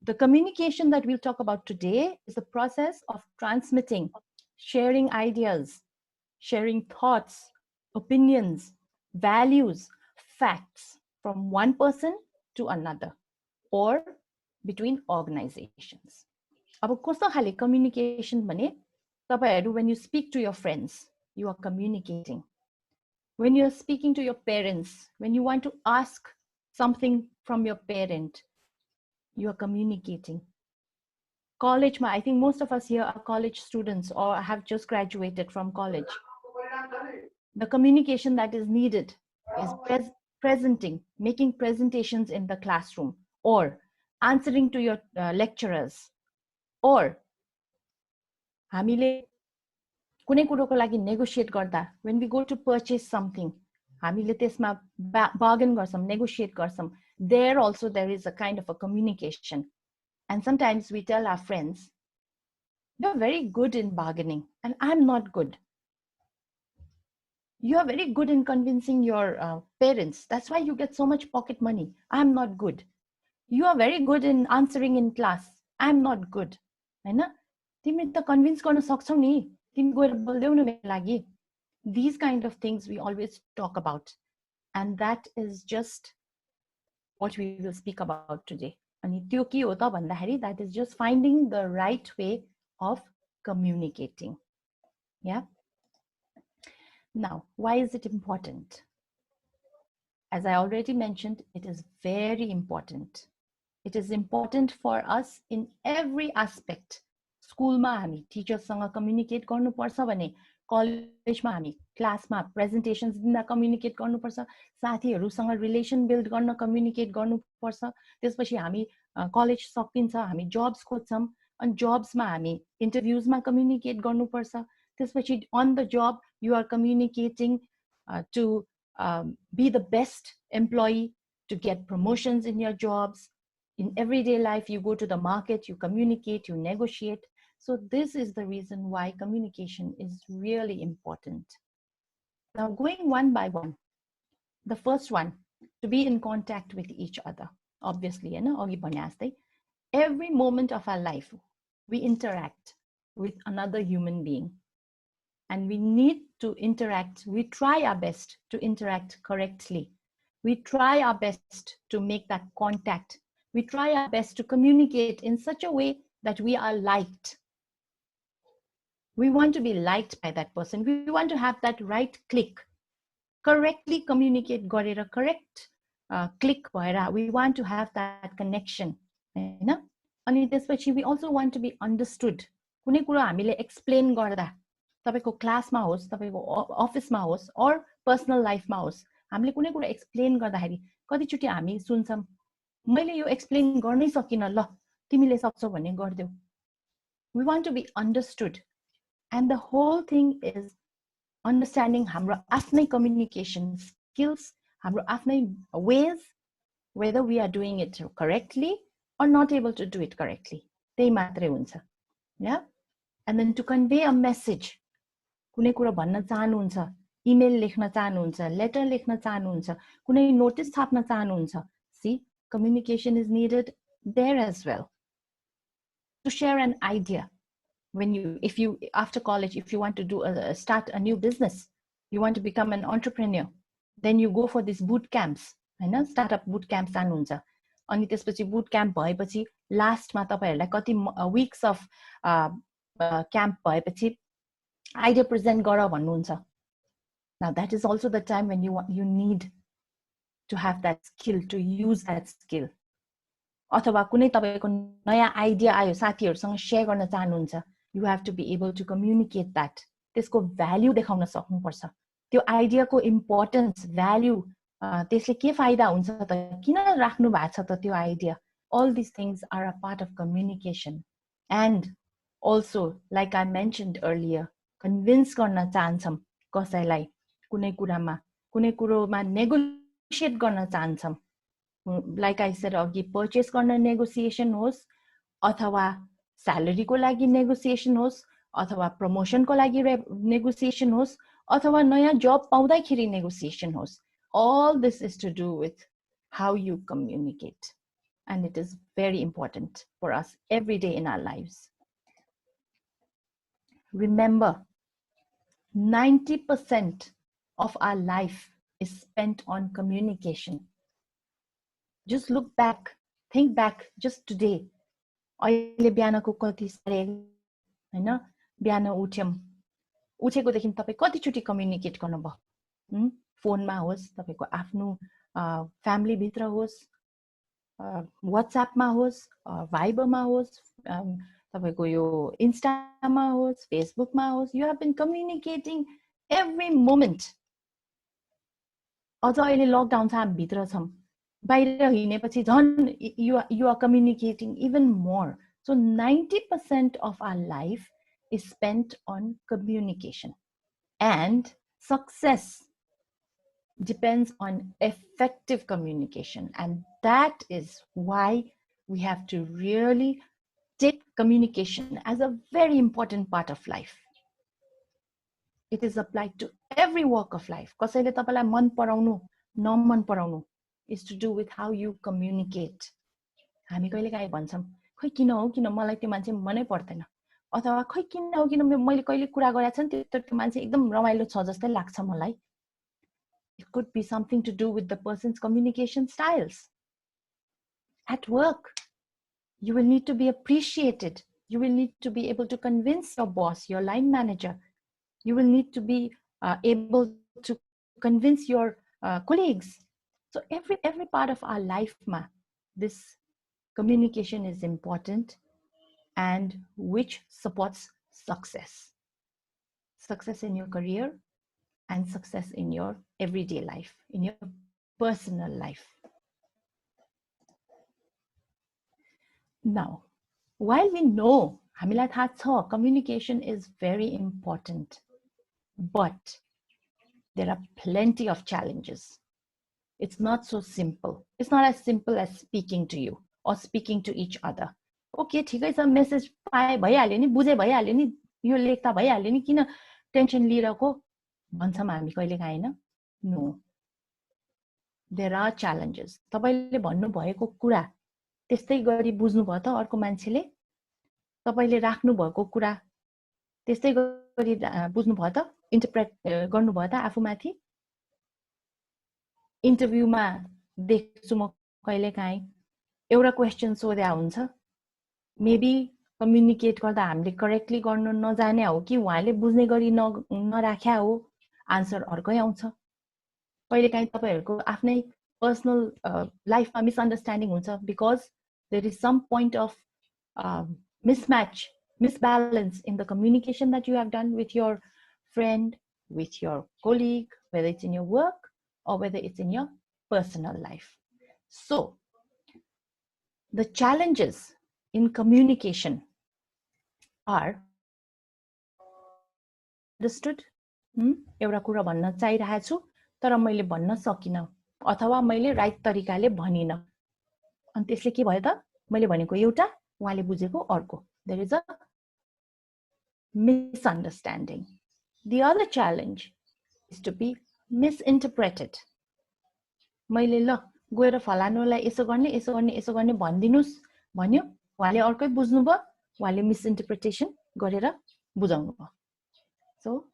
The communication that we'll talk about today is the process of transmitting, sharing ideas, sharing thoughts, opinions, values, facts from one person to another or between organizations. अब कस्तो खाले communication भने तपाईहरु when you speak to your friends, you are communicating. When you are speaking to your parents, when you want to ask something from your parent, you are communicating. College, I think most of us here are college students or have just graduated from college. The communication that is needed is presenting, making presentations in the classroom, or answering to your lecturers, or हामीले कुनै कुरोको लागि negotiate गर्दा, when we go to purchase something, हामीले त्यसमा bargain गर्छौं, negotiate गर्छौं. There also there is a kind of a communication. And sometimes we tell our friends, you're very good in bargaining and I'm not good. You are very good in convincing your parents. That's why you get so much pocket money. I'm not good. You are very good in answering in class. I'm not good. हैन? तिमी त convince गर्न सक्छौ नि. तिमी गएर बोल्देऊ न मेरो लागि. These kind of things we always talk about. And that is just what we will speak about today. अनि त्यो के हो त भन्दाखेरि that is just finding the right way of communicating. Yeah. Now, why is it important? As I already mentioned, it is very important. It is important for us in every aspect. School ma हामी teachers सँग communicate गर्नु पर्छ भने, college ma हामी class ma presentations dinda communicate गर्नु पर्छ, साथीहरुसँग relation build गर्न communicate गर्नु पर्छ. त्यसपछि हामी college सकिन्छ, हामी jobs खोज्छौं, अनि jobs मा हामी interviews मा communicate गर्नु पर्छ. त्यसपछि on the job you are communicating to be the best employee, to get promotions in your jobs. In everyday life, you go to the market, you communicate, you negotiate. So this is the reason why communication is really important. Now, going one by one, the first one, to be in contact with each other. Obviously, every moment of our life, we interact with another human being. And we need to interact. We try our best to interact correctly. We try our best to make that contact. We try our best to communicate in such a way that we are liked. We want to be liked by that person. We want to have that right click. Correctly communicate, गरेर correct click भएर. We want to have that connection. अनि त्यसपछि we also want to be understood. कुनै कुरा हामीले explain गर्दा, तपाईको क्लासमा होस्, तपाईको अफिसमा होस्, or पर्सनल लाइफमा होस्, हामीले कुनै कुरा एक्सप्लेन गर्दाखेरि कतिचोटी हामी सुन्छौं, मैले यो एक्सप्लेन गर्नै सकिन, ल तिमीले सक्छौ भन्ने गर्देऊ. We want to be understood. And the whole thing is understanding हाम्रो आफ्नै communication skills, हाम्रो आफ्नै ways, whether we are doing it correctly or not able to do it correctly. त्यही मात्रै हुन्छ. Yeah? And then to convey a message, कुनै कुरा भन्न चाहनुहुन्छ, इमेल लेख्न चाहनुहुन्छ, लेटर लेख्न चाहनुहुन्छ, कुनै नोटिस छाप्न चाहनुहुन्छ. See, communication is needed there as well. To share an idea. If you after college, if you want to start a new business, you want to become an entrepreneur, then you go for these boot camps, Hahn? Startup boot camps जानुहुन्छ. अनि त्यसपछि boot camp भएपछि last मा तपाईहरुलाई कति weeks of camp भएपछि idea present गर भन्नुहुन्छ. Now that is also the time when you need to have that skill, to use that skill. अथवा कुनै तपाईको नयाँ idea आयो, साथीहरुसँग share गर्न चाहनुहुन्छ, you have to be able to communicate that. त्यसको value देखाउन सक्नुपर्छ. त्यो idea को importance, value, त्यसले के फाइदा हुन्छ त, किन राख्नु भएको छ त त्यो idea. All these things are a part of communication. And also, like I mentioned earlier, convince गर्न चाहन्छौं कसैलाई कुनै कुरोमा negotiate गर्न चाहन्छौं. Like I said, अघि purchase गर्न negotiation होस्, अथवा salary को लागि negotiation होस्, अथवा promotion को लागि negotiation होस्, अथवा नयाँ job पाउँदाखेरि negotiation होस्. All this is to do with how you communicate. and it is very important for us every day in our lives. Remember, 90% of our life is spent on communication. Just look back, think back just today. अहिले बिहानको कति साढे हैन बिहान उठेकोदेखि तपाई कतिचोटि communicate गर्नुभयो फोनमा होस् तपाईको आफ्नो फ्यामिली भित्र होस् व्हाट्सएपमा होस् भाइबरमा होस् तपाईको यो इन्स्टामा होस् फेसबुकमा होस् you have been communicating every moment. अझ अहिले लकडाउन छ हामी भित्र छौं बाहिर हिँडेपछि झन् you are communicating even more. So 90% of our life is spent on communication, and success depends on effective communication, and that is why we have to really take communication as a very important part of life. It is applied to every walk of life. कसैले तपाईलाई मन पराउनु नमन पराउनु is to do with how you communicate. हामी कहिलेकाहीँ भन्छौं खै किन हो किन मलाई त्यो मान्छे मनै पर्दैन अथवा खै किन हो किन मैले कहिले कुरा गरेको छ नि त्यो मान्छे एकदम रमाइलो छ जस्तै लाग्छ मलाई. It could be something to do with the person's communication styles. At work, you will need to be appreciated. You will need to be able to convince your boss, your line manager. You will need to be able to convince your colleagues. So every part of our life, this communication is important, and which supports success. Success in your career and success in your everyday life, in your personal life. Now, while we know हामीलाई थाहा छ communication is very important, but there are plenty of challenges. It's not so simple. It's not as simple as speaking to you or speaking to each other. Okay, ठिकै छ message पाए भइहाल्यो नि बुझे भइहाल्यो नि यो लेख्दा भइहाल्यो नि किन टेन्सन लिइरहेको भन्छौं हामी कहिलेकाहीँ हैन. No. There are challenges. तपाईले भन्नु भएको कुरा त्यस्तै गरी बुझ्नु भयो त अर्को मान्छेले तपाईले राख्नु भएको कुरा त्यस्तै गरी बुझ्नु भयो त इन्टरप्रेट गर्नु भयो त आफुमाथि. इन्टरभ्युमा देख्छु म कहिलेकाहीँ एउटा क्वेशन सोध्या हुन्छ मेबी कम्युनिकेट गर्दा हामीले करेक्टली गर्न नजाने हो कि उहाँले बुझ्ने गरी नराख्या हो आन्सर अर्कै आउँछ. कहिलेकाहीँ तपाईहरुको आफ्नै पर्सनल लाइफमा मिसअन्डरस्ट्यान्डिङ हुन्छ because there is some point of misbalance in the communication that you have done with your friend, with your colleague, whether it's in your work or whether it's in your personal life. So, the challenges in communication are understood. एउटा कुरा भन्न चाहिरहेको छु तर मैले भन्न सकिन अथवा मैले राइट तरिकाले भनिन अनि त्यसले के भयो त मैले भनेको एउटा उहाँले बुझेको अर्को. There is a misunderstanding. The other challenge is to be misinterpreted. मैले ल गएर फलानुलाई यसो गर्ने भनिदिनुस् भन्यो उहाँले अर्कै बुझ्नु भयो उहाँले मिसइन्टरप्रिटेसन गरेर बुझाउनु भयो. So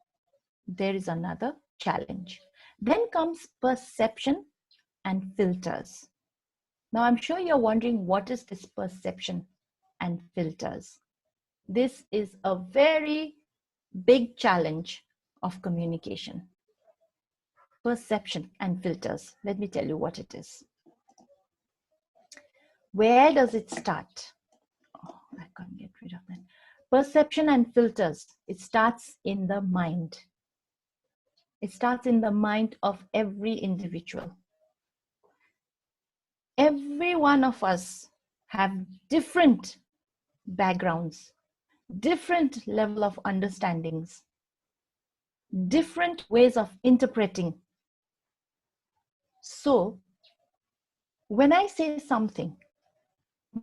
there is another challenge. Then comes perception and filters. Now I'm sure you're wondering what is this perception and filters. This is a very big challenge of communication. Perception and filters. Let me tell you what it is. Where does it start? Oh, I can't get rid of that. Perception and filters. It starts in the mind. It starts in the mind of every individual. Every one of us have different backgrounds, different level of understandings, different ways of interpreting. So, when I say something,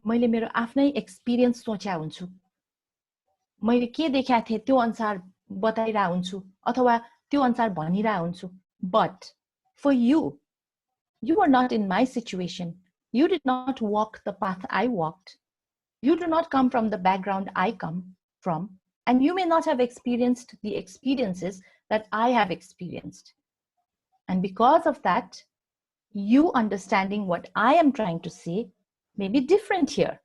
मैले मेरो आफ्नै experience सोच्या हुन्छु. मैले के देख्या थिए त्यो अनुसार बताइरा हुन्छु अथवा त्यो अनुसार भनिरा हुन्छु. But for you, you are not in my situation. You did not walk the path I walked. You do not come from the background I come from, and you may not have experienced the experiences that I have experienced. And because of that, you understanding what I am trying to say may be different here.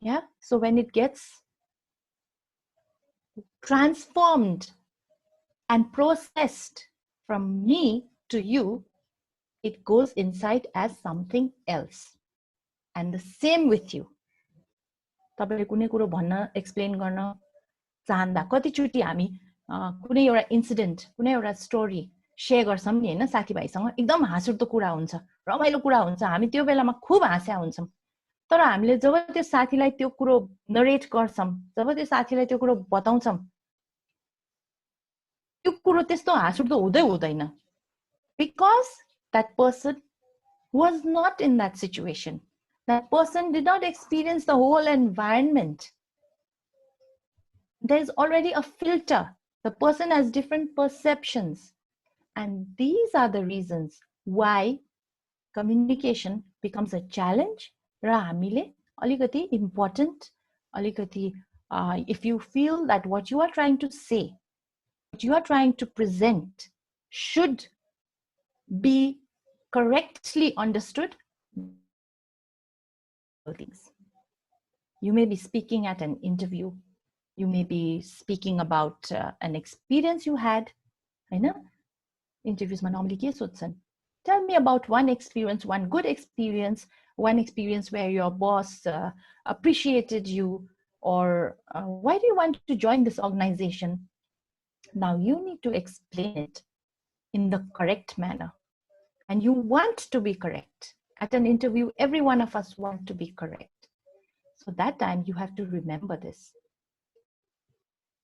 Yeah, so when it gets transformed and processed from me to you, it goes inside as something else. And the same with you. तपाईले कुनै कुरो भन्न explain गर्न चाहँदा कतिचोटि हामी कुनै एउटा incident कुनै एउटा स्टोरी शेयर गर्छौं नि हैन साथीभाइसँग एकदम हाँसउठ्दो कुरा हुन्छ रमाइलो कुरा हुन्छ हामी त्यो बेलामा खूब हाँस्या हुन्छौं तर हामीले जब त्यो साथीलाई त्यो कुरो नरेट गर्छौं जब त्यो साथीलाई त्यो कुरो बताउँछौं त्यो कुरो त्यस्तो हाँसउठ्दो हुँदैन because that person was not in that situation. That person did not experience the whole environment. There's already a filter. The person has different perceptions. And these are the reasons why communication becomes a challenge. Ra हामीले अलिकति important, अलिकति if you feel that what you are trying to say, what you are trying to present should be correctly understood, things. You may be speaking at an interview. You may be speaking about an experience you had. I know. Interviews ma normally ke sochhan. Tell me about one experience, one good experience, one experience where your boss appreciated you, or why do you want to join this organization? Now you need to explain it in the correct manner. And you want to be correct. At an interview, every one of us want to be correct. So that time you have to remember this.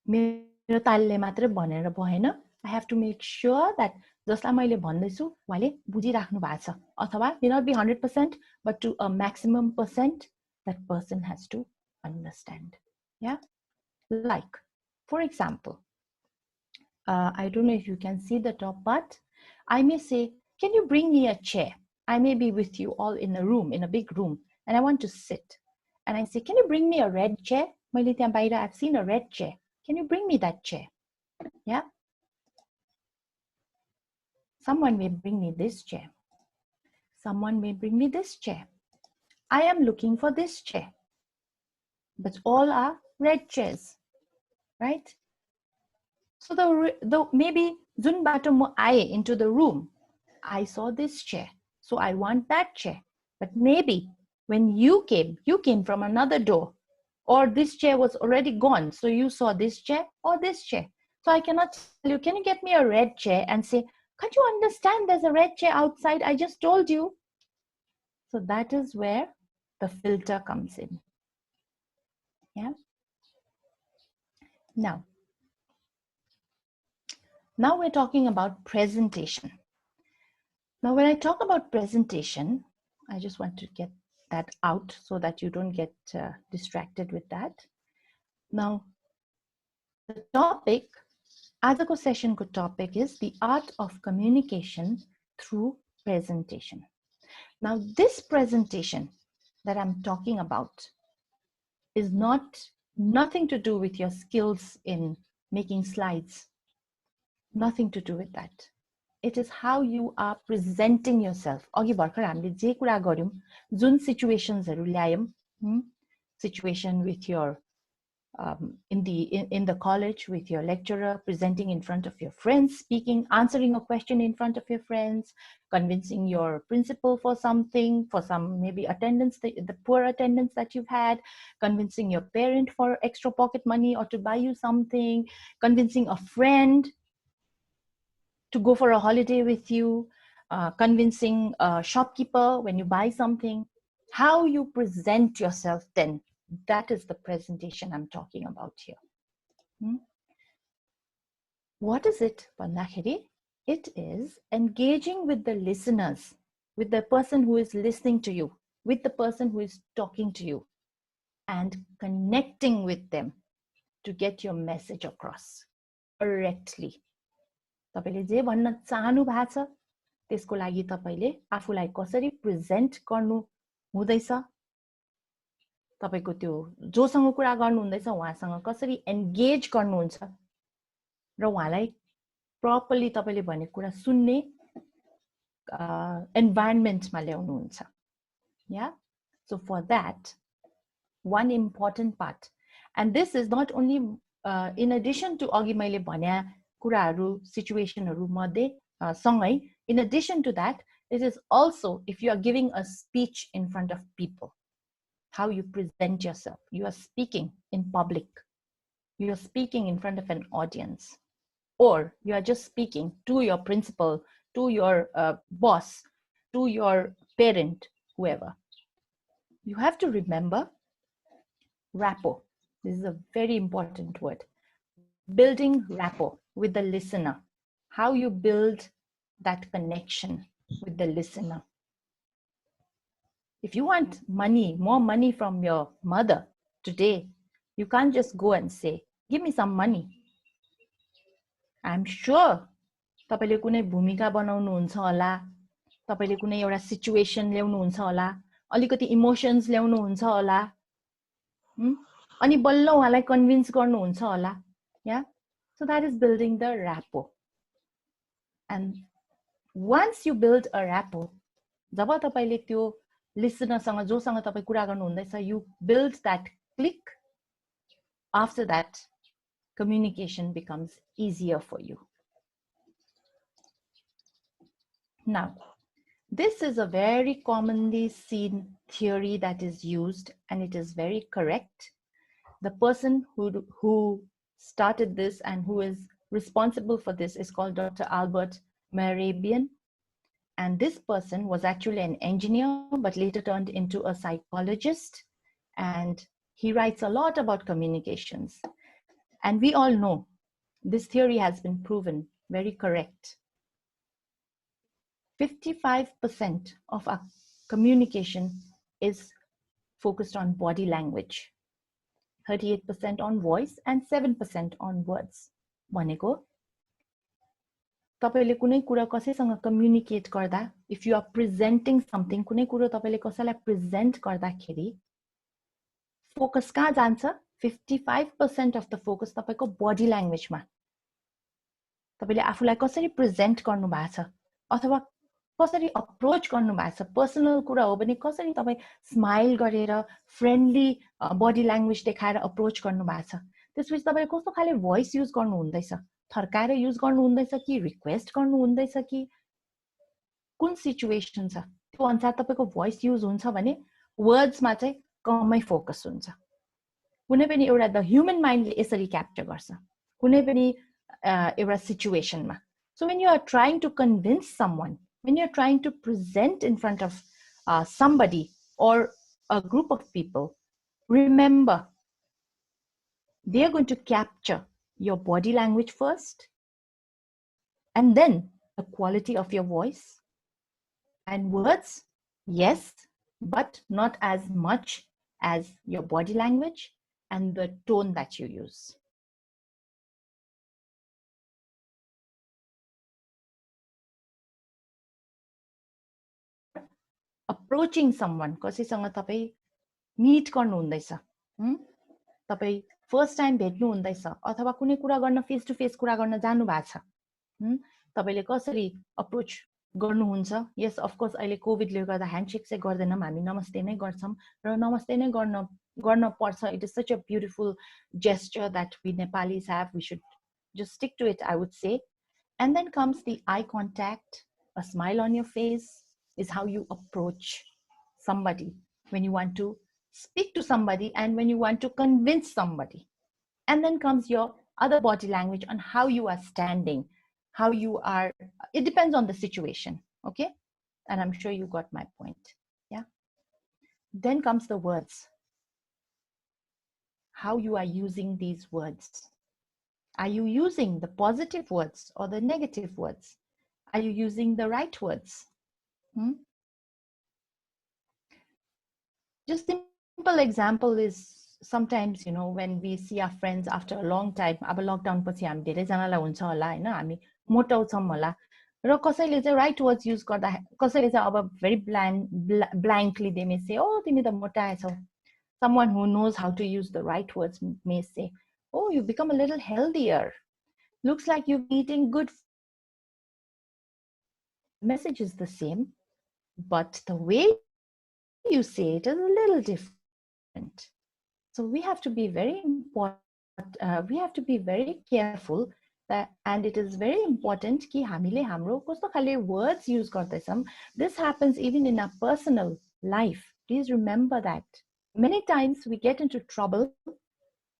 मेरो तालले मात्र भनेर भएन. I have to make sure that जसलाई मैले भन्दैछु उहाँले बुझिराख्नु भएको छ अथवा may not be 100% but to a maximum percent that person has to understand. Yeah, like for example, I don't know if you can see the top part. I may say, can you bring me a chair? I may be with you all in a room, in a big room, and I want to sit. And I say, can you bring me a red chair? I've seen a red chair. Can you bring me that chair? Yeah. Someone may bring me this chair. Someone may bring me this chair. I am looking for this chair. But all are red chairs, right? So the maybe Zun Bato I into the room. I saw this chair, so I want that chair. But maybe when you came from another door, or this chair was already gone, so you saw this chair or this chair. So I cannot tell you, can you get me a red chair and say, can't you understand there's a red chair outside? I just told you. So that is where the filter comes in. Yeah. Now we're talking about presentation. Now, when I talk about presentation, I just want to get that out so that you don't get distracted with that. Now, the topic, आजको sessionको topic is the art of communication through presentation. Now, this presentation that I'm talking about is nothing to do with your skills in making slides. Nothing to do with that. It is how you are presenting yourself. अघि भर्खर हामीले जे कुरा गर्यौं जुन सिचुएशन्सहरु ल्यायौं situation with your in the college with your lecturer, presenting in front of your friends, speaking, answering a question in front of your friends, convincing your principal for something, for some maybe attendance, the poor attendance that you've had, convincing your parent for extra pocket money or to buy you something, convincing a friend to go for a holiday with you, convincing a shopkeeper when you buy something. How you present yourself then, that is the presentation I'm talking about here. What is it, Pandakiri? It is engaging with the listeners, with the person who is listening to you, with the person who is talking to you, and connecting with them to get your message across correctly. तपाईले जे भन्न चाहनु भएको छ त्यसको लागि तपाईले आफूलाई कसरी प्रेजेन्ट गर्नु हुँदैछ, तपाईको त्यो जोसँग कुरा गर्नु हुँदैछ उहाँसँग कसरी एन्गेज गर्नुहुन्छ र उहाँलाई प्रपरली तपाईले भनेको कुरा सुन्ने environmentमा ल्याउनुहुन्छ. Yeah, so for that, one important part, and this is not only in addition to अघि मैले भन्या कुराहरू situationहरू मध्ये सँगै, in addition to that, it is also if you are giving a speech in front of people, how you present yourself. You are speaking in public, you are speaking in front of an audience, or you are just speaking to your principal, to your boss, to your parent, whoever. You have to remember rapport. This is a very important word. Building rapport with the listener. How you build that connection with the listener. If you want money, more money from your mother today, you can't just go and say, give me some money. I'm sure तपाईले कुनै भूमिका बनाउनुहुन्छ होला, तपाईले कुनै एउटा situation ल्याउनुहुन्छ होला, अलिकति इमोशन्स ल्याउनुहुन्छ होला, अनि बल्ल उहाँलाई कन्भिन्स गर्नुहुन्छ होला. Yeah, so that is building the rapport. And once you build a rapport, जब तपाईले त्यो लिसनरसँग जोसँग तपाई कुरा गर्नु हुँदैछ, you build that click. After that, communication becomes easier for you. Now, this is a very commonly seen theory that is used, and it is very correct. The person who started this and who is responsible for this is called Dr. Albert Mehrabian. And this person was actually an engineer, but later turned into a psychologist. And he writes a lot about communications. And we all know this theory has been proven very correct. 55% of our communication is focused on body language, 38% on voice, and 7% on words. भनेको तपाईले कुनै कुरा कसैसँग communicate गर्दा, if you are presenting something, कुनै कुरा तपाईले कसैलाई प्रेजेन्ट गर्दाखेरि फोकस कहाँ जान्छ? 55% of the focus तपाईको बडी ल्याङ्ग्वेजमा. तपाईले आफूलाई कसरी प्रेजेन्ट गर्नु भएको छ अथवा कसरी अप्रोच गर्नु भएको छ, पर्सनल कुरा हो भने कसरी तपाई स्माइल गरेर फ्रेन्डली बडी ल्याङ्ग्वेज देखाएर अप्रोच गर्नु भएको छ, त्यसपछि तपाईले कस्तो खाले भोइस युज गर्नु हुँदैछ, थर्काएर युज गर्नु हुँदैछ कि रिक्वेस्ट गर्नु हुँदैछ कि कुन सिचुएसन छ त्यो अनुसार तपाईको भोइस युज हुन्छ भने वर्ड्समा चाहिँ कमै फोकस हुन्छ. कुनै पनि एउटा द ह्युमन माइन्डले यसरी क्याप्चर गर्छ कुनै पनि एउटा सिचुएसनमा. So when you are trying to convince someone, when you're trying to present in front of somebody or a group of people, remember, they're going to capture your body language first, and then the quality of your voice and words, yes, but not as much as your body language and the tone that you use. Approaching someone, कसैसँग तपाई meet गर्नु हुँदैछ, तपाई first time भेट्नु हुँदैछ अथवा कुनै कुरा गर्न फेस टु फेस कुरा गर्न जानु भएको छ, तपाईले कसरी अप्रोच गर्नुहुन्छ? यस अफ कोर्स अहिले कोभिडले गर्दा ह्यान्डशेक चाहिँ गर्दैनौं, हामी नमस्ते नै गर्छौं र नमस्ते नै गर्न पर्छ. It is such a beautiful gesture that we Nepalis have. We should just stick to it, I would say. And then comes the eye contact. A smile on your face is how you approach somebody when you want to speak to somebody and when you want to convince somebody. And then comes your other body language on how you are standing, how you are, it depends on the situation, okay? And I'm sure you got my point, yeah? Then comes the words. How you are using these words. Are you using the positive words or the negative words? Are you using the right words? Just simple example is sometimes, you know, when we see our friends after a long time, अब lockdown पछि हामी धेरै जनालाई हुन्छ होला हैन, हामी मोटाउँछौं होला, र कसैले चाहिँ राइट वर्ड्स युज गर्दा कसैले चाहिँ अब भेरी blankly they may say, oh तिमी त मोटाएछौ. Someone who knows how to use the right words may say, oh, you've become a little healthier. Looks like you've been eating good. The message is the same, but the way you say it is a little different. So we have to be very important. We have to be very careful that, and it is very important कि हामीले हाम्रो कस्तो खाले words use गर्दैछौँ. This happens even in our personal life. Please remember that. Many times we get into trouble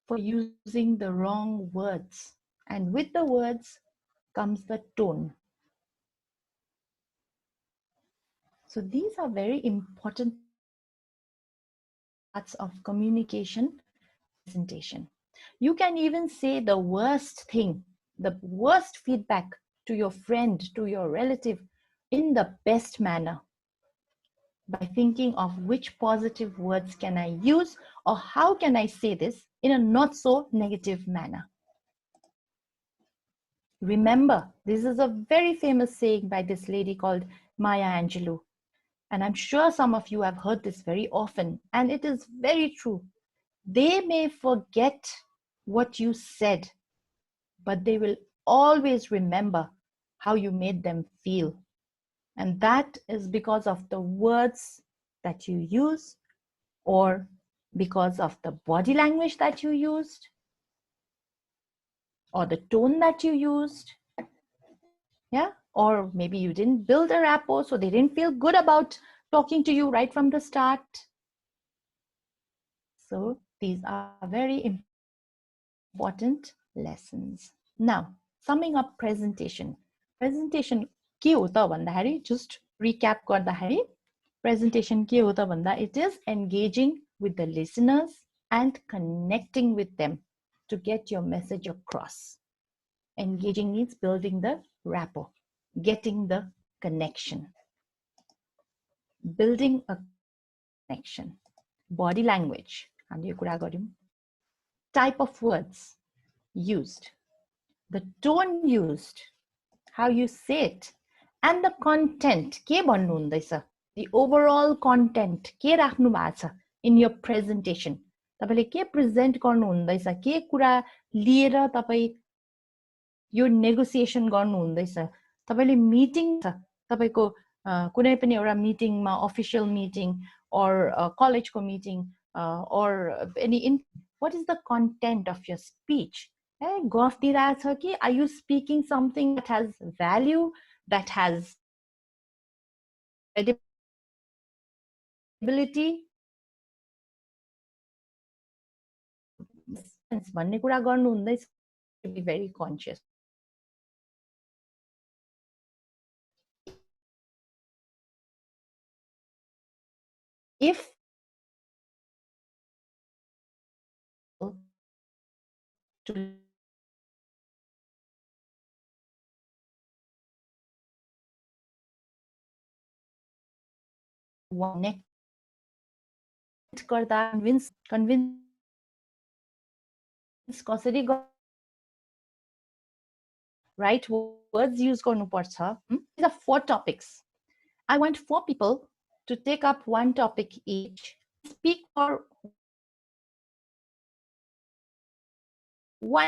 for using the wrong words, and with the words comes the tone. So these are very important parts of communication presentation. You can even say the worst thing, the worst feedback to your friend, to your relative in the best manner by thinking of which positive words can I use or how can I say this in a not so negative manner. Remember, this is a very famous saying by this lady called Maya Angelou. And I'm sure some of you have heard this very often, and it is very true. They may forget what you said, but they will always remember how you made them feel. And that is because of the words that you use, or because of the body language that you used, or the tone that you used. Yeah, or maybe you didn't build a rapport, so they didn't feel good about talking to you right from the start. So these are very important lessons. Now, summing up presentation. Presentation के हो त भन्दाखेरि, just recap गर्दाखेरि, presentation के हो त भन्दा, it is engaging with the listeners and connecting with them to get your message across. Engaging means building the rapport, getting the connection, building a connection. Body language, type of words used, the tone used, how you say it, and the content, के भन्नु हुँदैछ, the overall content, के राख्नु भएको छ in your presentation. तपाईले के present गर्नु हुँदैछ, के कुरा लिएर तपाईं यो negotiation गर्नु हुँदैछ, तपाईले meeting छ, तपाईको कुनै पनि एउटा मिटिङमा, official meeting or college को meeting or any, what is the content of your speech? Are you speaking something that has value, that has credibility? भन्ने कुरा गर्नु हुँदैछ, be very conscious. If to connect गर्दा convince कसरी right words use गर्नुपर्छ. These are 4 topics. I want 4 people to take up one topic each, speak for one.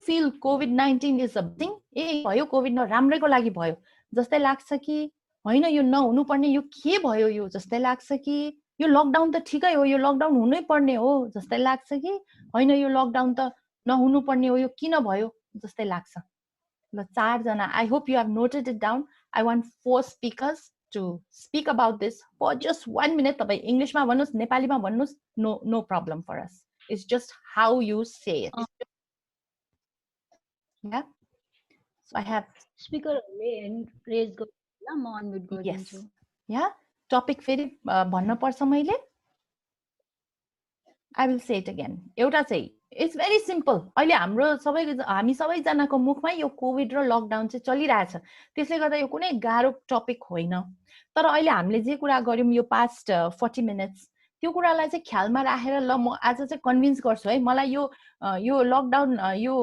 Feel COVID-19 is a thing. भयो covid न राम्रैको लागि भयो जस्तै लाग्छ कि हैन, यो नहुनु पर्ने, यो के भयो यो जस्तै लाग्छ कि यो लकडाउन त ठिकै हो, यो लकडाउन हुनै पर्ने हो जस्तै लाग्छ कि हैन, यो लकडाउन त नहुनु पर्ने हो, यो किन भयो जस्तै लाग्छ. ल 4 जना, I hope you have noted it down. I want 4 speakers to speak about this for just 1 minute. तपाईं इंग्लिशमा भन्नुस्, नेपालीमा भन्नुस्, no problem for us. It's just how you say it. Yeah. So I have speaker and raise go la म unmute गरिदिन्छु. Yeah. Topic फेरि भन्न पर्छ मैले. I will say it again. एउटा चाहिँ, it's very simple. अहिले हामी सबैजनाको मुखमा यो कोभिड र लकडाउन चाहिँ चलिरहेछ. त्यसले गर्दा यो कुनै गाह्रो टपिक होइन. तर अहिले हामीले जे कुरा गर्यौं यो past 40 minutes, त्यो कुरालाई चाहिँ ख्यालमा राखेर ल म आज चाहिँ कन्भिन्स गर्छु है, मलाई यो लकडाउन यो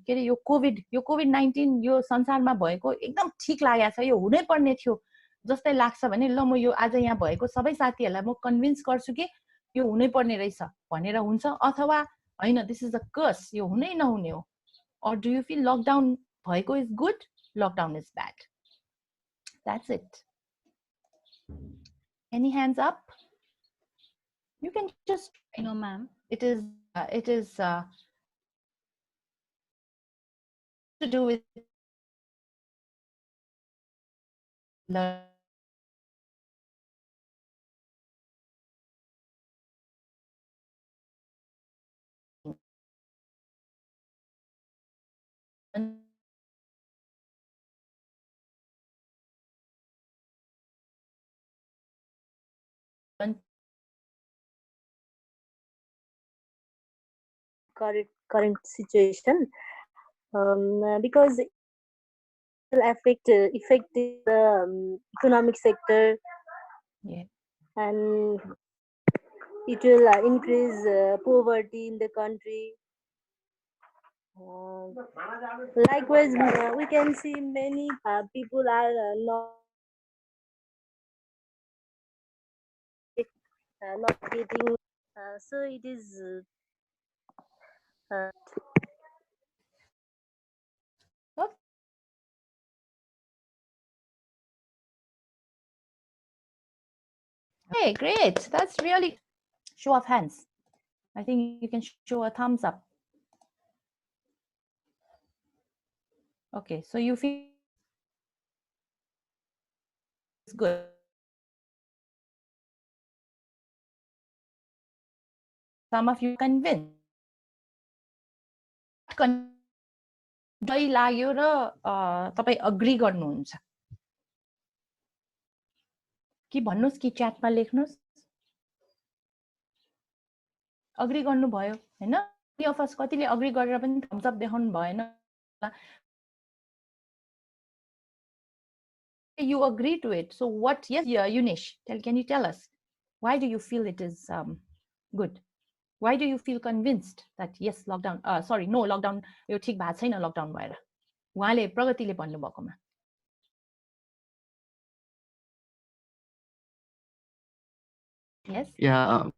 के अरे यो कोभिड-19 यो संसारमा भएको एकदम ठिक लागेको छ, यो हुनै पर्ने थियो जस्तै लाग्छ भने ल म यो आज यहाँ भएको सबै साथीहरूलाई म कन्भिन्स गर्छु कि यो हुनै पर्ने रहेछ भनेर हुन्छ, अथवा होइन दिस इज अ कर्स, यो हुनै नहुने हो। Or do you feel lockdown bhoeko is good, lockdown is bad? That's it. Any hands up? You can just No, ma'am. it is to do with learning. current situation, because it will affect the economic sector, Yeah. and it will increase poverty in the country. Likewise, we can see many people are not getting. So it is. Hey, great. That's really show of hands. I think you can show a thumbs up. Okay, so you feel it's good. Some of you convinced. जय लाग्यो र तपाई agree गर्नुहुन्छ कि भन्नुस् कि च्याटमा लेख्नुस् agree गर्नुभयो हैन नि of us कतिले agree गरेर पनि थम्स अप देखाउनु भएन you agree to it, so what? Yes, Unish, can you tell us why do you feel it is good? Why do you feel convinced that yes, lockdown sorry, no, lockdown यो ठीक भएको छैन lockdown भएर उहाँले प्रगतिले भन्नु भएकोमा? Yes,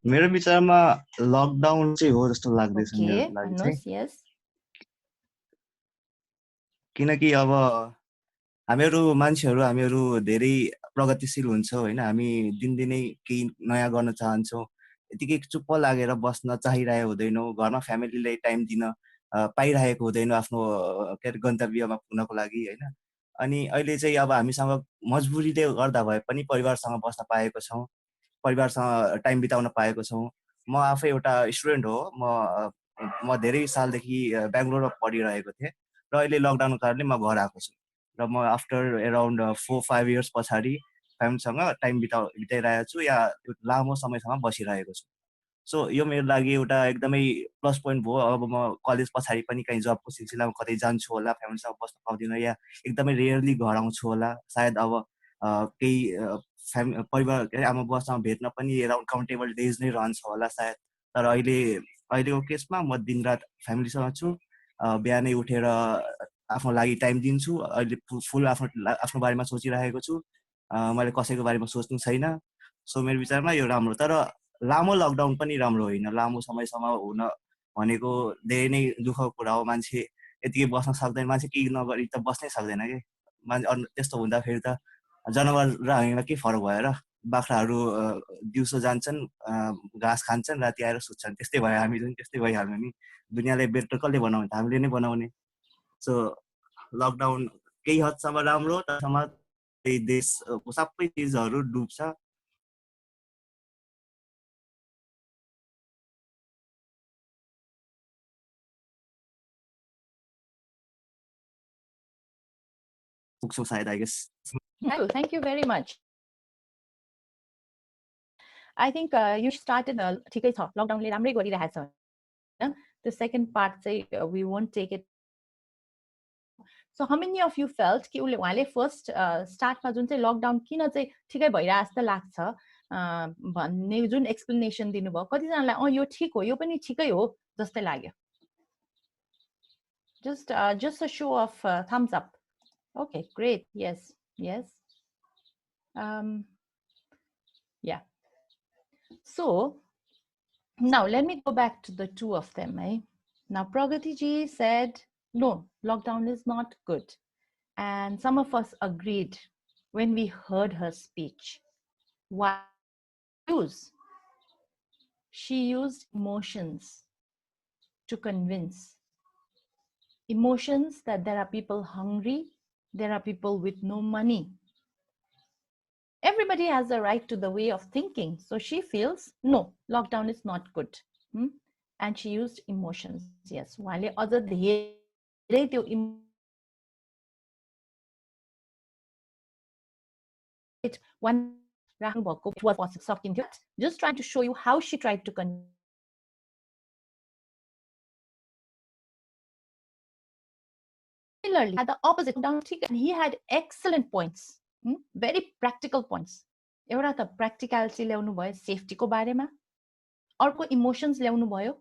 मेरो विचारमा lockdown चाहिँ हो जस्तो लाग्दैछ मेरो लागि चाहिँ। yes, किनकि अब हामीहरू मान्छेहरू हामीहरू धेरै प्रगतिशील हुन्छौँ हैन, हामी दिनदिनै केही नयाँ गर्न चाहन्छौँ, यतिकै चुप्प लागेर बस्न चाहिरहेको हुँदैनौँ, घरमा फ्यामिलीलाई टाइम दिन पाइरहेको हुँदैन आफ्नो के अरे गन्तव्यमा पुग्नको लागि हैन। अनि अहिले चाहिँ अब हामीसँग मजबुरीले गर्दा भए पनि परिवारसँग बस्न पाएको छौँ, परिवारसँग टाइम बिताउन पाएको छौँ। म आफै एउटा स्टुडेन्ट हो, म धेरै सालदेखि बेङ्गलोरमा पढिरहेको थिएँ र अहिले लकडाउनको कारणले म घर आएको छु र म आफ्टर एराउन्ड 4-5 इयर्स पछाडि फ्यामिलीसँग टाइम बिताइरहेको छु या लामो समयसम्म बसिरहेको छु। सो यो मेरो लागि एउटा एकदमै प्लस पोइन्ट भयो। अब म कलेज पछाडि पनि कहीँ जबको सिलसिलामा कतै जान्छु होला, फ्यामिलीसँग बस्न पाउँदिनँ या एकदमै रेयरली घर आउँछु होला, सायद अब केही परिवार आमा बुवासँग भेट्न पनि एराउन्ड काउन्टेबल डेज नै रहन्छ होला सायद। तर अहिलेको केसमा म दिनरात फ्यामिलीसँग छु, बिहानै उठेर आफ्नो लागि टाइम दिन्छु, अहिले फुल आफ्नो बारेमा सोचिरहेको छु, मैले कसैको बारेमा सोच्नु छैन। सो मेरो विचारमा यो राम्रो, तर लामो लकडाउन पनि राम्रो होइन। लामो समयसम्म हुन भनेको धेरै नै दुःखको कुरा हो। मान्छे यतिकै बस्न सक्दैन, मान्छे केही नगरी त बस्नै सक्दैन कि। त्यस्तो हुँदाखेरि त जनावर र हामीमा के फरक भयो र? बाख्राहरू दिउँसो जान्छन्, घाँस खान्छन्, राति आएर सुत्छन्, त्यस्तै भयो हामी पनि, त्यस्तै भइहाल्यो नि। दुनियाँलाई बेटर कसले बनाउने? हामीले नै बनाउने। सो लकडाउन केही हदसम्म राम्रो, तरसम्म देशको सबै चिजहरू डुब्छ। पुग्छौँ सायद, I guess. Thank you very much. I think you started ठिकै छ, लकडाउनले राम्रै गरिरहेछ हैन। The second part चाहिँ we won't take it. So how many of you felt कि उहाँले फर्स्ट स्टार्टमा जुन चाहिँ लकडाउन किन चाहिँ ठिकै भइरहेको जस्तो लाग्छ भन्ने जुन एक्सप्लेनेसन दिनुभयो कतिजनालाई यो ठिक हो यो पनि ठिकै हो जस्तै लाग्यो just a show of thumbs up okay great yes yeah so now let me go back to the two of them now Pragati ji said no lockdown is not good and some of us agreed when we heard her speech why she used emotions to convince emotions that there are people hungry, there are people with no money. Everybody has a right to the way of thinking. So she feels, no, lockdown is not good. And she used emotions. Yes. While other one it was possible. Just trying to show you how she tried to convince. Similarly, had the opposite down, and he had excellent points, very practical points. एउटा त practicality ल्याउनु भयो safety को बारेमा अर्को emotions ल्याउनु भयो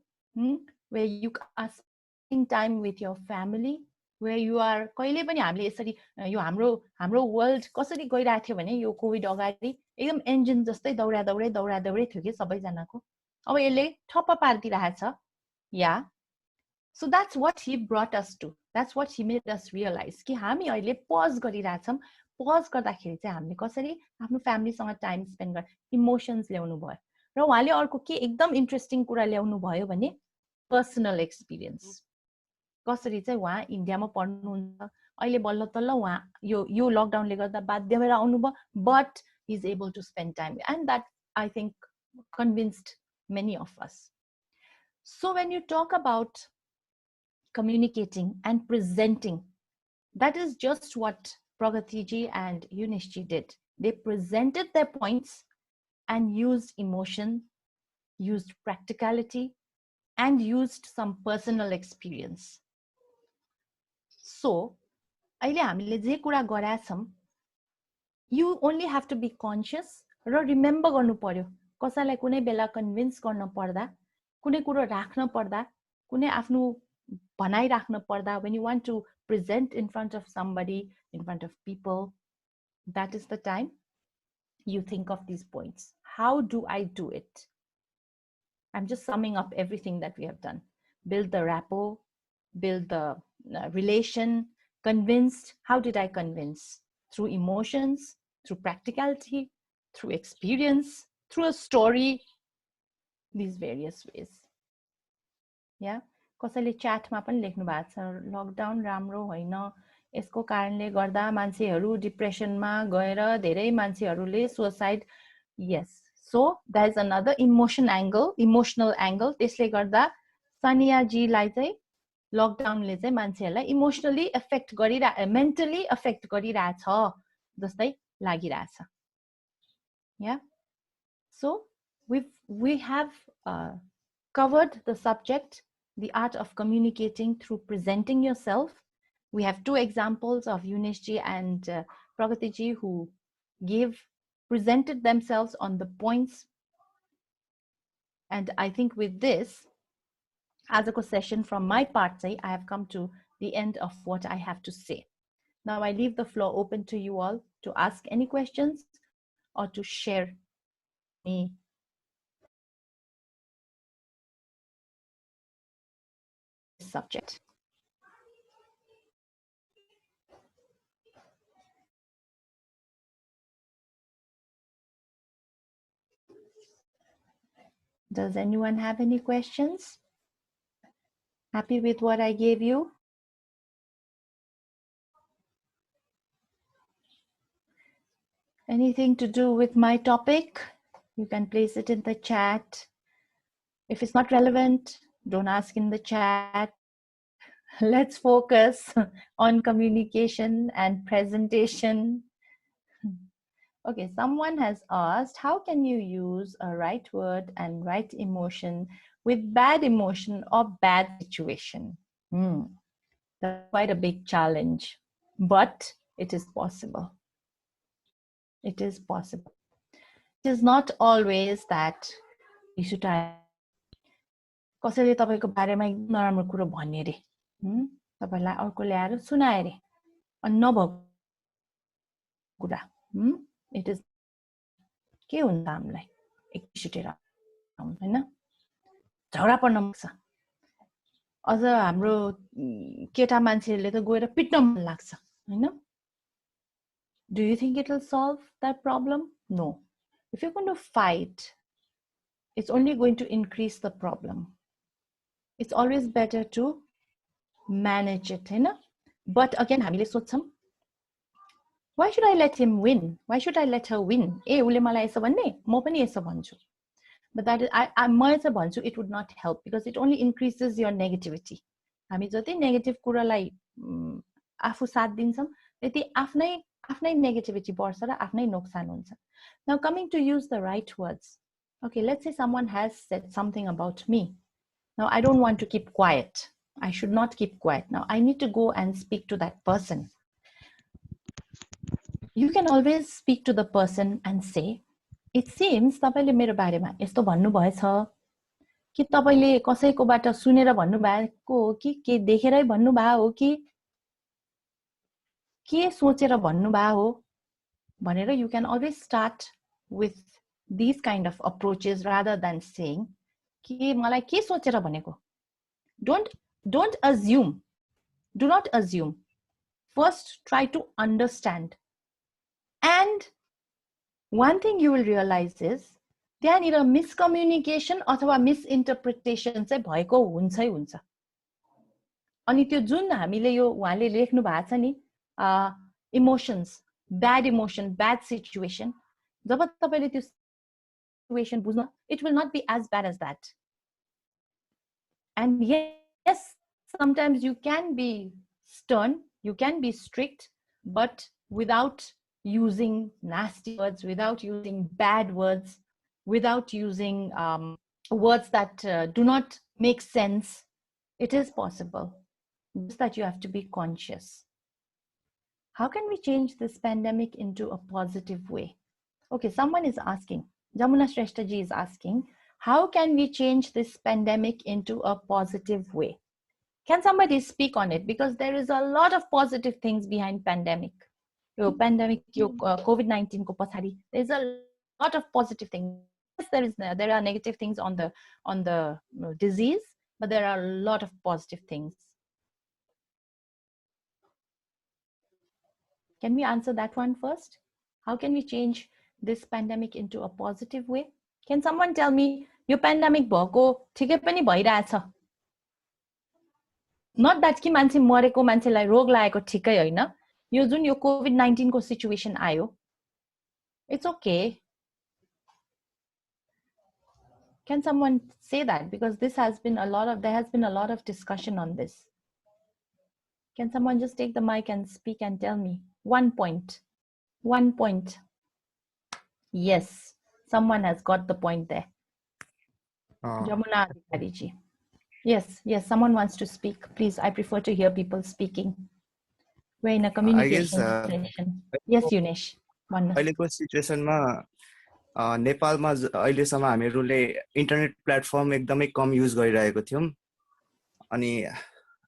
where you are spending time with your family where you are कहिले पनि हामीले यसरी यो हाम्रो वर्ल्ड कसरी गइरहेको थियो भने यो कोभिड अगाडि एकदम इन्जिन जस्तै दौडा थियो कि सबैजनाको अब यसले ठप्प पार्दिरहेछ या so that's what he brought us to that's what he made us realize कि हामी अहिले pause गरिरहेछौं pause गर्दाखेरि चाहिँ हामीले कसरी आफ्नो फ्यामिलीसँग टाइम स्पेन्ड गर इमोशन्स ल्याउनु भयो र उहाँले अर्को के एकदम इन्ट्रेस्टिङ कुरा ल्याउनु भयो भने पर्सनल एक्सपिरियन्स कसरी चाहिँ उहाँ इन्डियामा पढ्नुहुन्छ अहिले बल्ल तल्ल उहाँ यो लकडाउनले गर्दा बाध्य भएर आउनुभयो but he is able to spend time and that I think convinced many of us so when you talk about communicating and presenting that is just what Pragati ji and Eunice ji did they presented their points and used emotion used practicality and used some personal experience so अहिले हामीले जे कुरा गरेछौं you only have to be conscious raw remember गर्नु पर्यो कसैलाई कुनै बेला convince गर्न पर्दा कुनै कुरा राख्न पर्दा कुनै आफ्नो भनाइ राख्न पर्दा when you want to present in front of somebody in front of people that is the time you think of these points how do I do it I'm just summing up everything that we have done build the rapport build the relation convinced how did I convince through emotions through practicality through experience through a story these various ways yeah कसैले च्याटमा पनि लेख्नु भएको छ lockdown राम्रो होइन यसको कारणले गर्दा मान्छेहरू डिप्रेसनमा गएर धेरै मान्छेहरूले suicide yes so there is another emotional angle त्यसले गर्दा सानिया जी लाई चाहिँ लकडाउनले चाहिँ मान्छेहरूलाई इमोशनली एफेक्ट मेन्टली एफेक्ट गरिरहेछ जस्तै लागिरहेछ yeah so we have covered the subject the art of communicating through presenting yourself we have two examples of Eunice ji and Pragati ji who presented themselves on the points and I think with this as a session from my part I have come to the end of what I have to say now I leave the floor open to you all to ask any questions or to share me subject does anyone have any questions happy with what I gave you anything to do with my topic you can place it in the chat if it's not relevant don't ask in the chat let's focus on communication and presentation okay someone has asked how can you use a right word and right emotion with bad emotion or bad situation that's quite a big challenge but it is possible it is possible It is not always that you should कसैले तपाईको बारेमा एकदम नराम्रो कुरा भन्ने रे तपाईलाई अर्को ल्याएर सुनाए रे अनि नभएको कुरा इट इज के हुन्छ हामीलाई एकचोटि हैन झगडा पर्न सक्छ अझ हाम्रो केटा मान्छेले त गएर पिट्न मन लाग्छ हैन Do you think it will solve that problem? No. If you're going to fight, it's only going to increase the problem. It's always better to manage it, Hahn? But again, हामीले सोच्छौं, why should I let him win? Why should I let her win? ए उले मलाई यसो भन्ने, म पनि यसो भन्छु. But that is, म यसो भन्छु, it would not help because it only increases your negativity. हामी जति नेगेटिभ कुरालाई आफू साथ दिन्छौं, त्यति आफ्नै negativity बढ्छ र आफ्नै नोक्सान हुन्छ. Now coming to use the right words. Okay, let's say someone has said something about me. Now I don't want to keep quiet. I should not keep quiet. Now I need to go and speak to that person. You can always speak to the person and say, it seems तपाईले मेरो बारेमा यस्तो भन्नु भएछ कि तपाईले कसैकोबाट सुनेर भन्नु भएको हो कि के देखेरै भन्नु भएको हो कि के सोचेर भन्नु भएको हो भनेर you can always start with these kind of approaches rather than saying कि मलाई के सोचेर भनेको. Don't assume. Do not assume. First try to understand. And one thing you will realize is त्यहाँनिर miscommunication अथवा misinterpretation चाहिँ भएको हुन्छै हुन्छ. अनि त्यो जुन हामीले यो उहाँले लेख्नु भएको छ नि emotions, bad emotion, bad situation, जब तपाईले त्यो situation बुझ्नु, it will not be as bad as that. And yes, sometimes you can be stern, you can be strict, but without using nasty words, without using bad words, without using words that do not make sense. It is possible. Just that you have to be conscious. How can we change this pandemic into a positive way? Okay, someone is asking, Jamuna Shrestha ji is asking, how can we change this pandemic into a positive way? Can somebody speak on it? Because there is a lot of positive things behind pandemic. COVID-19 ko pachadi, there's a lot of positive things. Yes, there are negative things on the disease, but there are a lot of positive things. Can we answer that one first? How can we change this pandemic into a positive way? Can someone tell me, yo pandemic भएको ठिकै पनि भइरहेछ? Not that कि मान्छे मरेको मान्छेलाई रोग लागेको ठिकै हैन. यो जुन यो COVID-19 को situation आयो, it's okay. Can someone say that? Because there has been a lot of discussion on this. Can someone just take the mic and speak and tell me one point? One point. Yes, someone has got the point there. Jamuna Adhikari ji. Yes, someone wants to speak. Please, I prefer to hear people speaking. We're in a communication session. Yes, Yunesh. अहिलेको सिचुएसनमा नेपालमा अहिलेसम्म हामीहरूले internet platform एकदमै कम use गरिरहेको थियौं अनि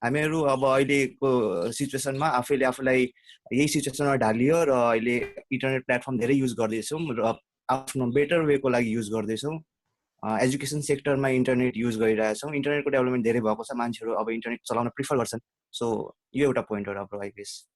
हामीहरू अब अहिलेको सिचुएसनमा आफूलाई यही सिचुएसनमा ढालियो र अहिले इन्टरनेट प्लेटफर्म धेरै युज गर्दैछौं र आफ्नो बेटर वेको लागि युज गर्दैछौं. एजुकेसन सेक्टरमा इन्टरनेट युज गरिरहेछौं. इन्टरनेटको डेभलपमेन्ट धेरै भएको छ. मान्छेहरू अब इन्टरनेट चलाउन प्रिफर गर्छन्. सो यो एउटा पोइन्ट हो हाम्रो I guess.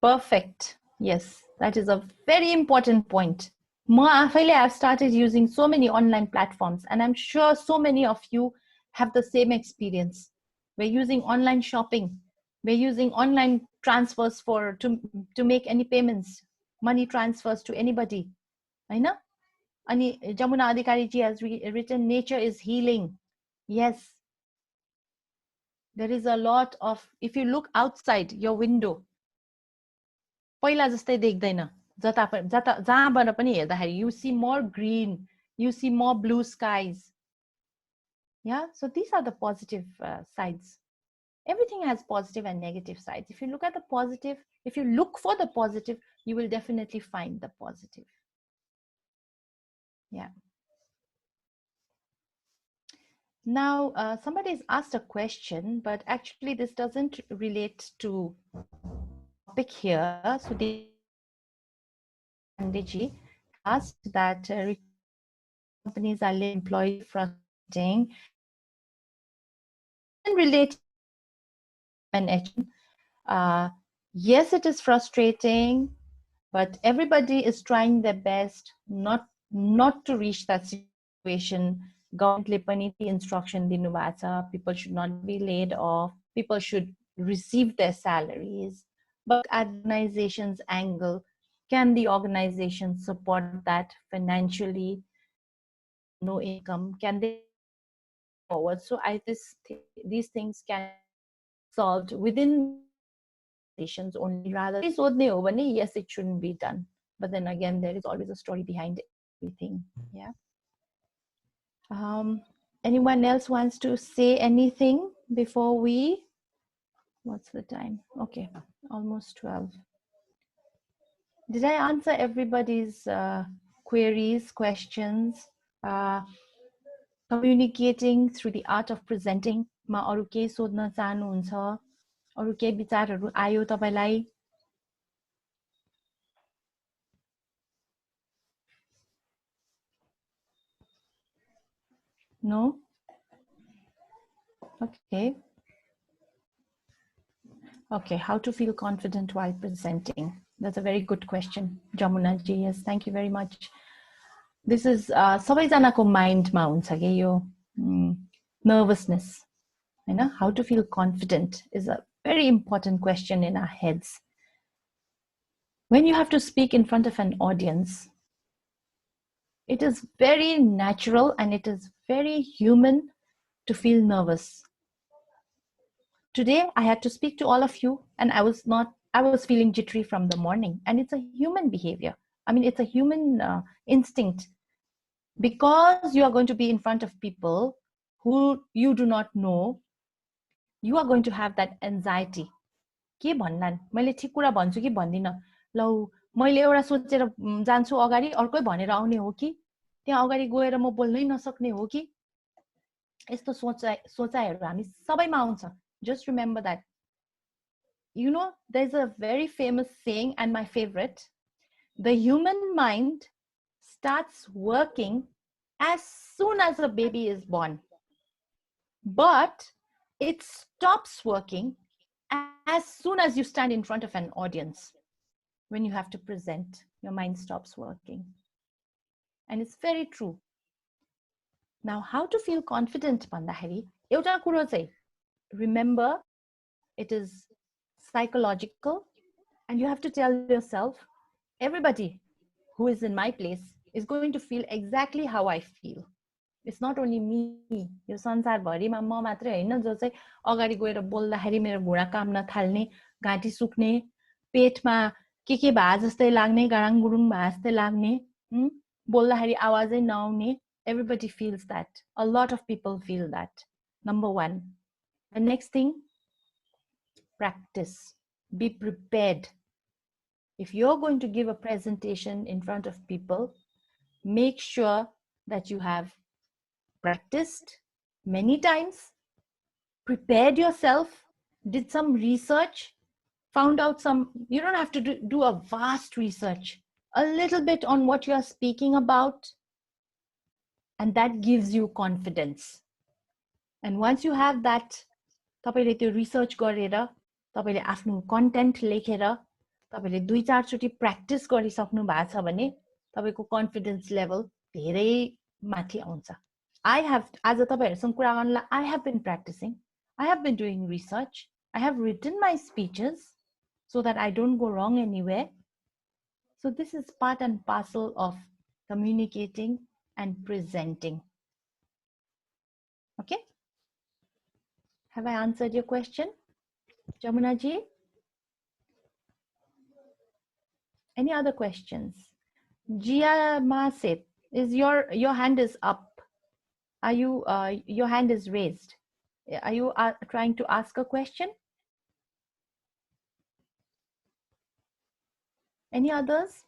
Perfect. Yes, that is a very important point. I have started using so many online platforms, and I'm sure so many of you have the same experience. We're using online shopping. We're using online transfers to make any payments, money transfers to anybody. I know. And Jamuna Adhikari ji has written, nature is healing. Yes. There is a lot of, if you look outside your window, पहिला जस्तै देख्दैन. जहाँबाट पनि हेर्दाखेरि you see more green, you see more blue skies. Yeah, so these are the positive sides. Everything has positive and negative sides. If you look at the positive, if you look for the positive, you will definitely find the positive. Yeah. Now, somebody's asked a question, but actually this doesn't relate to topic here. So Pandiji asked that companies are letting employees frustrating. It doesn't relate to an yes, it is frustrating, but everybody is trying their best not to reach that situation. Governmentले पनि instruction दिनुभएको छ, people should not be laid off, people should receive their salaries. But at the organization's angle, can the organization support that financially? No income, can they forward? So these things can be solved within organizations only, rather yes, it shouldn't be done. But then again, there is always a story behind everything. Yeah. Anyone else wants to say anything before we, what's the time? Okay, almost 12. Did I answer everybody's queries, questions? Communicating through the art of presenting मा अरु केही सोध्न चाहनुहुन्छ? अरु केही विचारहरू आयो तपाईलाई? No? Okay. Okay, how to feel confident while presenting? That's a very good question, Jamuna ji. Yes, thank you very much. This is सबैजनाको माइन्डमा हुन्छ के यो nervousness. How to feel confident is a very important question in our heads. When you have to speak in front of an audience, it is very natural and it is very human to feel nervous. Today, I had to speak to all of you and I was feeling jittery from the morning, and it's a human behavior. I mean, it's a human instinct, because you are going to be in front of people who you do not know. You are going to have that anxiety. के भन्लान्, मैले ठीक कुरा भन्छु कि भन्दिनँ, लौ मैले एउटा सोचेर जान्छु अगाडि, अर्कै भनेर आउने हो कि, त्यहाँ अगाडि गएर म बोल्नै नसक्ने हो कि, यस्तो सोचाइहरू हामी सबैमा आउँछ. Just remember that. There's a very famous saying, and my favorite: the human mind starts working as soon as a baby is born, but it stops working as soon as you stand in front of an audience. When you have to present, your mind stops working. And it's very true. Now, how to feel confident भन्दाखेरि एउटा कुरो चाहिँ, remember, it is psychological, and you have to tell yourself, everybody who is in my place is going to feel exactly how I feel. It's not only me. यो संसारभरिमा म मात्रै हैन जो चाहिँ अगाडि गएर बोल्दाखेरि मेरो घुँडा काम्न थाल्ने, घाँटी सुक्ने, पेटमा के भए जस्तै लाग्ने, गराङ गुरुङ भए जस्तै लाग्ने, बोल्दाखेरि आवाजै नआउने. Everybody feels that. A lot of people feel that. Number one. The next thing, practice. Be prepared. If you're going to give a presentation in front of people, make sure that you have practiced many times, prepared yourself, did some research, found out you don't have to do a vast research, a little bit on what you're speaking about, and that gives you confidence. And once you have that, तपाईले त्यो research गरेर, तपाईले आफ्नो content लेखेर, तपाईले 2-4 चोटी practice गरिसक्नु भएको छ भने तपाईको कन्फिडेन्स लेभल धेरै माथि आउँछ. as a तपाईहरुसँग कुरा गर्नलाई, I have been practicing, I have been doing research, I have written my speeches so that I don't go wrong anywhere. So this is part and parcel of communicating and presenting. Okay? Have I answered your question, Jamuna ji? Any other questions? Jia Masit, is your hand is up. Are you your hand is raised? Are you trying to ask a question? Any others?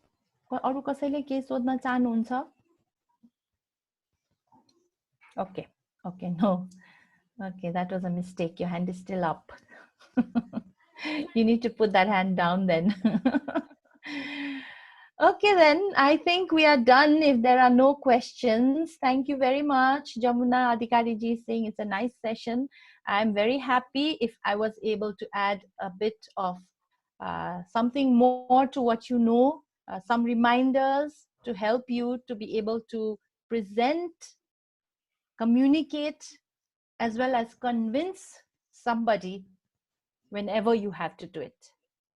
अरु कसैले के सोध्न चाहनुहुन्छ? Okay. Okay. No. Okay, that was a mistake. Your hand is still up. You need to put that hand down then. Okay, then I think we are done if there are no questions. Thank you very much, Jamuna Adhikari ji, saying it's a nice session. I'm very happy if I was able to add a bit of something more to what you know, some reminders to help you to be able to present, communicate, as well as convince somebody whenever you have to do it.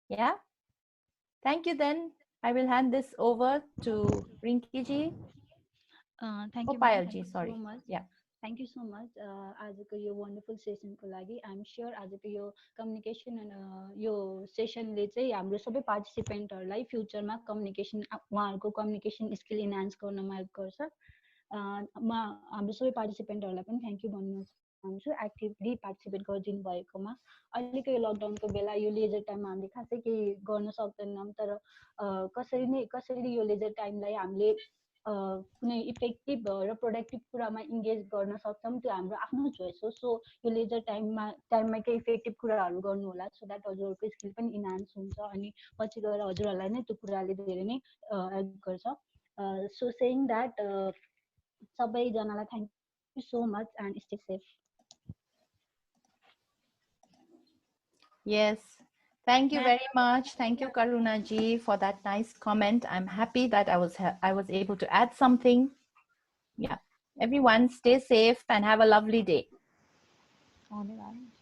Yeah? Thank you then. I will hand this over to Rinki ji. Thank Oh, you, ma'am. Payal Thank ji, you so sorry. much. Yeah. Thank you so much. आजको यो wonderful सेसनको लागि I'm sure आजको यो communication यो सेसनले चाहिँ हाम्रो सबै पार्टिसिपेन्टहरूलाई फ्युचरमा communication उहाँहरूको communication skill enhance गर्नमा help गर्छ म हाम्रो सबै पार्टिसिपेन्टहरूलाई पनि थ्याङ्क यू भन्न चाहन्छु एक्टिभली पार्टिसिपेट गरिदिनु भएकोमा अहिलेको यो लकडाउनको बेला यो लेजर टाइममा हामीले खासै केही गर्न सक्दैनौँ तर कसरी यो लेजर टाइमलाई हामीले कुनै इफेक्टिभ र प्रोडक्टिभ कुरामा इङ्गेज गर्न सक्छौँ त्यो हाम्रो आफ्नो चोइस हो सो यो लेजर टाइममा केही इफेक्टिभ कुराहरू गर्नु होला सो द्याट हजुरहरूको स्किल पनि इन्हान्स हुन्छ अनि पछि गएर हजुरहरूलाई नै त्यो कुराले धेरै नै हेल्प गर्छ सो सेइङ द्याट सबैजनालाई thank you so much and stay safe Yes. Thank you very much. Thank you, Karuna ji, for that nice comment. I'm happy that I was able to add something. Yeah. Everyone, stay safe and have a lovely day. धन्यवाद